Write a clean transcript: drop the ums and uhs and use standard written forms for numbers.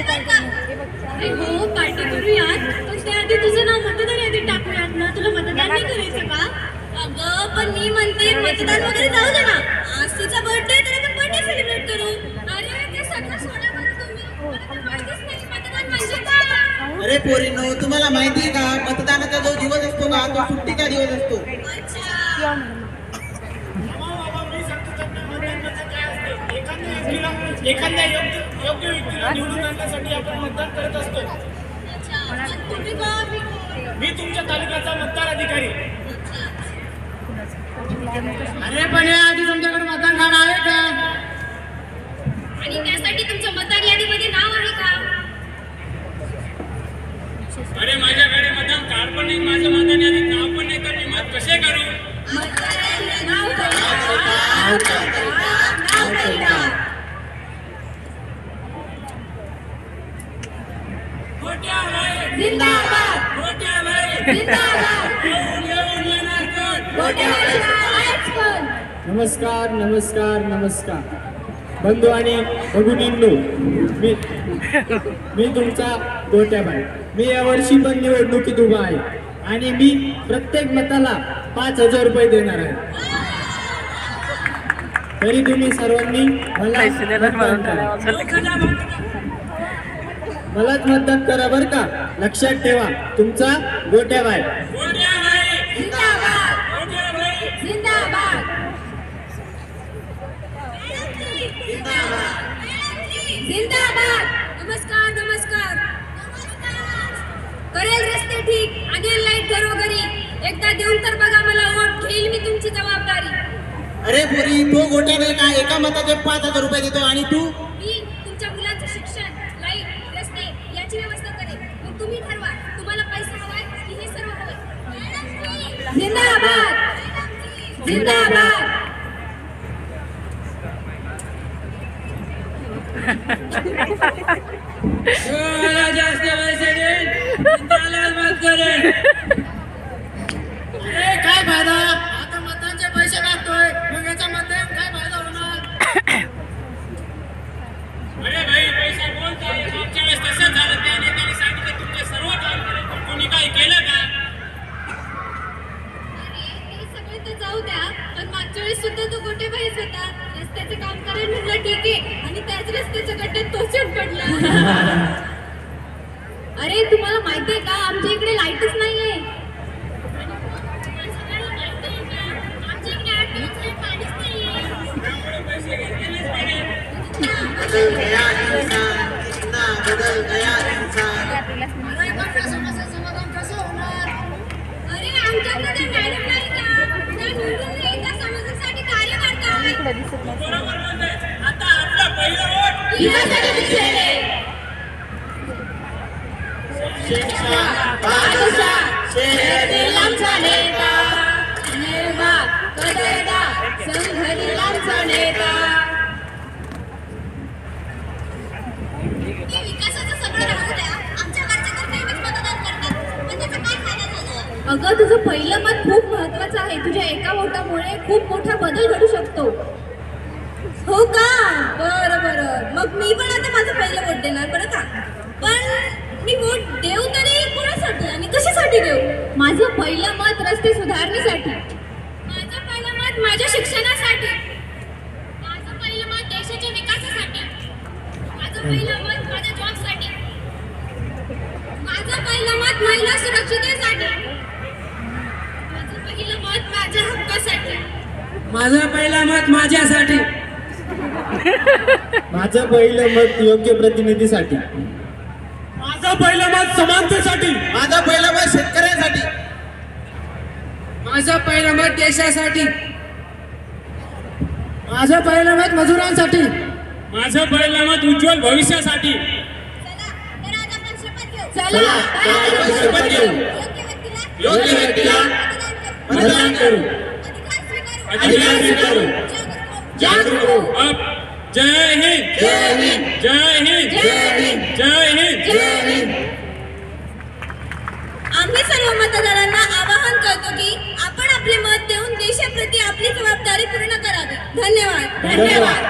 हो पार्टी करूयात, पण त्याआधी तुझं नाव मतदार यादीत टाकूयात ना. तुला मतदान नाही करायचं का? अगं पण मी म्हणते मतदान वगैरे जाऊ दे ना. आज तिचा बर्थडे तर आपण बर्थडे सेलिब्रेट करू. अरे ते सगळं सोडा बरं तुम्ही. मला तर माहितीच नाही मतदान म्हणजे काय. अरे पोरींनो, तुम्हाला माहिती आहे का मतदानाचा जो दिवस असतो ना तो सुट्टीचा दिवस असतो. अच्छा. एखाद्या योग्य व्यक्तीला निवडून आणण्यासाठी आपण मतदान करत असतो. तुम्ही कोण? मी तुमच्या तालुक्याचा मतदार अधिकारी. अरे पण आधी तुमच्याकडे मतदान कार्ड आहे का? आणि त्यासाठी तुमच्या मतदार यादीमध्ये नाव आहे का? अरे माझ्याकडे मतदान कार्ड पण नाही, माझं मतदान यादीत नाव पण नाही, तर मी मत कसे करू? नमस्कार नमस्कार नमस्कार बंधू आणि भगिनींनो, मी तुमचा गोट्याबाई. मी यावर्षी पण निवडणुकीत उभा आहे आणि मी प्रत्येक मताला 5,000 रुपये देणार आहे. तरी तुम्ही सर्वांनी मलाच मतदान करा बरं का. लक्षात ठेवा, तुमचा गोट्याबाई. जिंदाबाद. नमस्कार नमस्कार. करेल रस्ते ठीक, आणेल लाईट घरोघरी. एकदा देऊन तर बघा मला वोट, घेईल मी तुमची जबाबदारी. अरे पोरी, तो गोट्या नाही का एका मताचे 5,000 रुपये देतो आणि तू? मी तुमच्या मुलांचं शिक्षण, लाईट, रस्ते याची व्यवस्था करेन. मग तुम्ही ठरवा, तुम्हाला पैसा हवाय की हे सर्व हवंय. जिंदाबाद जिंदाबाद. जास्त पैसे देईन, त्यालाच मत करेन. अरे काय फायदा, आता मतांचे पैसे मागतोय, मग याचा मत देऊन काय फायदा होणार? अरे भाई, पैसा बोलतोय. मागच्या वेळेस तसंच झालं, त्या नेत्याने सांगितलं तुमचे सर्व काम करेल, पण कोणी काही केलं का? ते सगळे तर जाऊ द्या, पण मागच्या वेळेस सुद्धा तो गोटेबाईच होता. रस्त्याचे काम करेल म्हटलं ठीक आहे, आणि त्याच रस्त्याच्या गड्ड्यात तोच पडला. अरे तुम्हाला माहितीये का, आमच्या इकडे लाईटच नाहीये. आमच्या इकडे 8 दिवस झाले पाणीच नाहीये. बदल गया इंसान, कितना बदल गया इंसान. अरे पण समस्या समाधान कसं होणार? अरे आमच्याकडे मॅडम नाही का, त्या निवडून येईल त्या समाजासाठी कार्य करतात. बरोबर म्हणते. आता आपलं पहिलं वोट हिच्यासाठी दिसेल. शिक्षा, बादशाह, शहर आमचा नेता, निर्भय, कदरदार, संघरी आमचा नेता. ते विकासाचं सगळं राहू द्या, आमच्या कार्यकर्ते नेहमीच मतदान करतात, पण त्याचा काय फायदा झाला? अगं तुझं पहिलं मत खूप महत्वाचं आहे. तुझ्या एका वोटामुळे खूप मोठा बदल घडू शकतो. हो का? बरं बरं, मग मी पण आता माझं पहिलं वोट देणार बरं का. पण मी वोट देऊ तरी कोणासाठी आणि कशासाठी देऊ? माझं पहिलं मत रस्ते सुधारणेसाठी, माझं पहिलं मत माझ्या शिक्षणासाठी, माझं पहिलं मत देशाच्या विकासासाठी, माझं पहिलं मत माझ्या जॉबसाठी, माझं पहिलं मत महिला सुरक्षिततेसाठी, माझं पहिलं मत माझ्या हक्कासाठी, माझं पहिलं मत माझ्यासाठी, माझं पहिलं मत योग्य प्रतिनिधीसाठी, माझं पहिलं मत समानतेसाठी, माझं पहिलं मत शेतकऱ्यांसाठी, माझं पहिलं मत देशासाठी, माझं पहिलं मत मजुरांसाठी, माझं पहिलं मत उज्ज्वल भविष्यासाठी. चला शपथ घेऊ. योग्य व्यक्तीला मतदान करू, अधिकार स्वीकारू, जागरूक हो. अब जय हिंद, जय हिंद, जय हिंद, जय हिंद, जय हिंद. जय हिंद. आम्ही सर्व मतदारांना आवाहन करतो की आपण आपले मत देऊन देशाप्रती आपली जबाबदारी पूर्ण करावी. धन्यवाद. धन्यवाद.